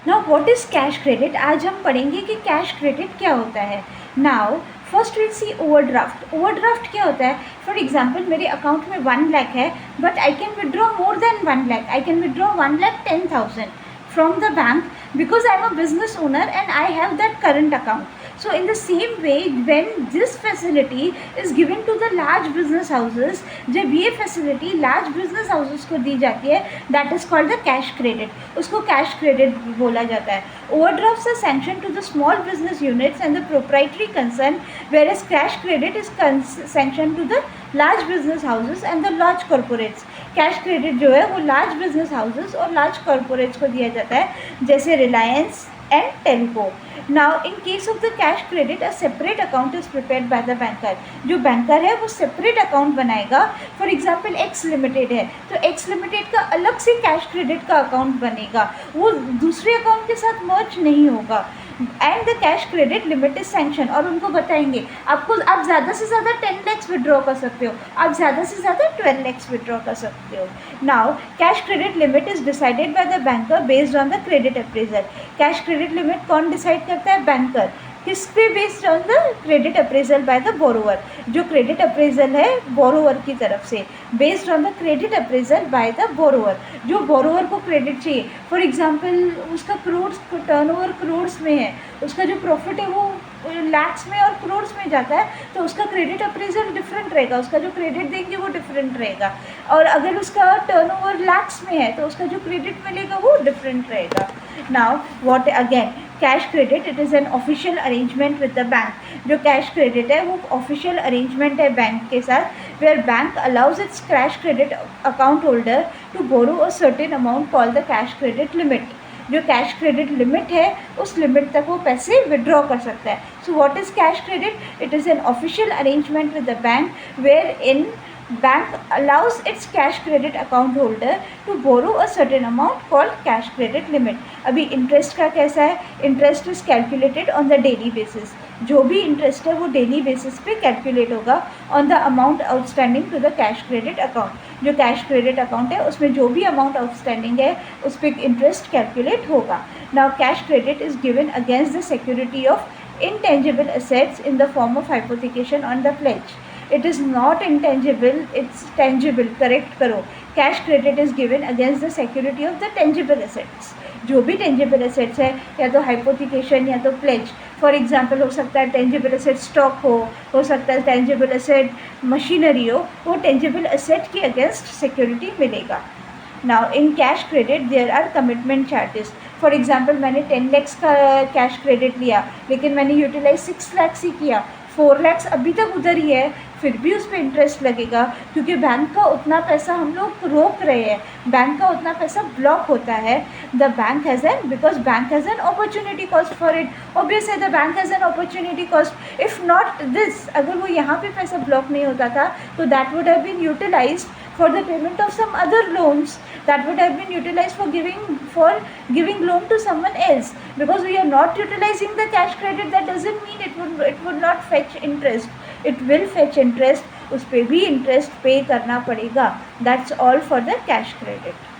Now what is cash credit? आज हम पढ़ेंगे कि कैश क्रेडिट क्या होता है. Now first will see overdraft. Overdraft क्या होता है? फॉर एग्जाम्पल मेरे अकाउंट में 1 लाख है, but I can withdraw more than 1 lakh. I can withdraw 1,10,000 from the bank because I am a business owner and I have that current account. So in the same way, when this facility is given to the large business houses, जब ये facility large business houses को दी जाती है, that is called the cash credit. उसको cash credit बोला जाता है. Overdrafts are sanctioned to the small business units and the proprietary concern, whereas cash credit is sanctioned to the large business houses and the large corporates. Cash credit जो है वो large business houses और large corporates को दिया जाता है, जैसे Reliance and Telco. Now in case of the cash credit a separate account is prepared by the banker. जो बैंकर है वो सेपरेट अकाउंट बनाएगा. फॉर एग्जांपल एक्स लिमिटेड है तो एक्स लिमिटेड का अलग से कैश क्रेडिट का अकाउंट बनेगा, वो दूसरे अकाउंट के साथ मर्ज नहीं होगा. And the cash credit limit is sanction. और उनको बताएंगे आपको, आप ज़्यादा से ज़्यादा 10 lakhs विड्रॉ कर सकते हो, आप ज़्यादा से ज़्यादा 12 lakhs विड्रॉ कर सकते हो. Now cash credit limit is decided by the banker based on the credit appraisal. Cash credit limit कौन डिसाइड करता है? बैंकर. किस पे? Based on the credit appraisal by the borrower. जो क्रेडिट अप्रेजल है बोरोवर की तरफ से, based on the credit appraisal by the borrower. जो बोरोवर को क्रेडिट चाहिए, फॉर एग्जांपल उसका करोड़ टर्नओवर करोड्स में है, उसका जो प्रॉफिट है वो लैक्स में और करोड्स में जाता है, तो उसका क्रेडिट अप्रेजल डिफरेंट रहेगा, उसका जो क्रेडिट देंगे वो डिफरेंट रहेगा. और अगर उसका टर्नओवर लैक्स में है तो उसका जो क्रेडिट मिलेगा वो डिफरेंट रहेगा. Now what again cash credit, it is an official arrangement with the bank. जो कैश क्रेडिट है वो ऑफिशियल अरेंजमेंट है बैंक के साथ, where bank allows its cash credit account holder to borrow a certain amount called the cash credit limit. जो cash credit limit है उस limit तक वो पैसे विड्रॉ कर सकता है. So what is cash credit? It is an official arrangement with the bank wherein bank allows its cash credit account holder to borrow a certain amount called cash credit limit. अभी interest का कैसा है? Interest is calculated on the daily basis. जो भी interest है वो daily basis पे calculate होगा on the amount outstanding to the cash credit account. जो कैश क्रेडिट अकाउंट है उसमें जो भी अमाउंट आउटस्टैंडिंग है उस पर इंटरेस्ट कैलकुलेट होगा. Now cash credit is given against the security of intangible assets in the form of hypothecation on the pledge. It is not intangible, it's tangible. Correct करो. Cash credit is given against the security of the tangible assets. जो भी tangible assets है, या तो hypothecation या तो pledge. For example हो सकता है tangible asset स्टॉक हो सकता है tangible asset मशीनरी हो, वो tangible asset के अगेंस्ट सिक्योरिटी मिलेगा. Now in cash credit there are commitment charges. For example मैंने 10 lakhs का कैश क्रेडिट लिया, लेकिन मैंने यूटिलाइज 6 lakhs ही किया, 4 lakhs अभी तक उधर ही है, फिर भी उस पर इंटरेस्ट लगेगा, क्योंकि बैंक का उतना पैसा हम लोग रोक रहे हैं, बैंक का उतना पैसा ब्लॉक होता है. The bank has an, because bank has an opportunity cost for it. Obvious है the bank has an opportunity cost. If not this, अगर वो यहाँ पे पैसा ब्लॉक नहीं होता था तो that would have been utilised for the payment of some other loans, that would have been utilized for giving loan to someone else. Because we are not utilizing the cash credit, that doesn't mean it would not fetch interest. It will fetch interest, उस पर भी interest pay करना पड़ेगा. That's all for the cash credit.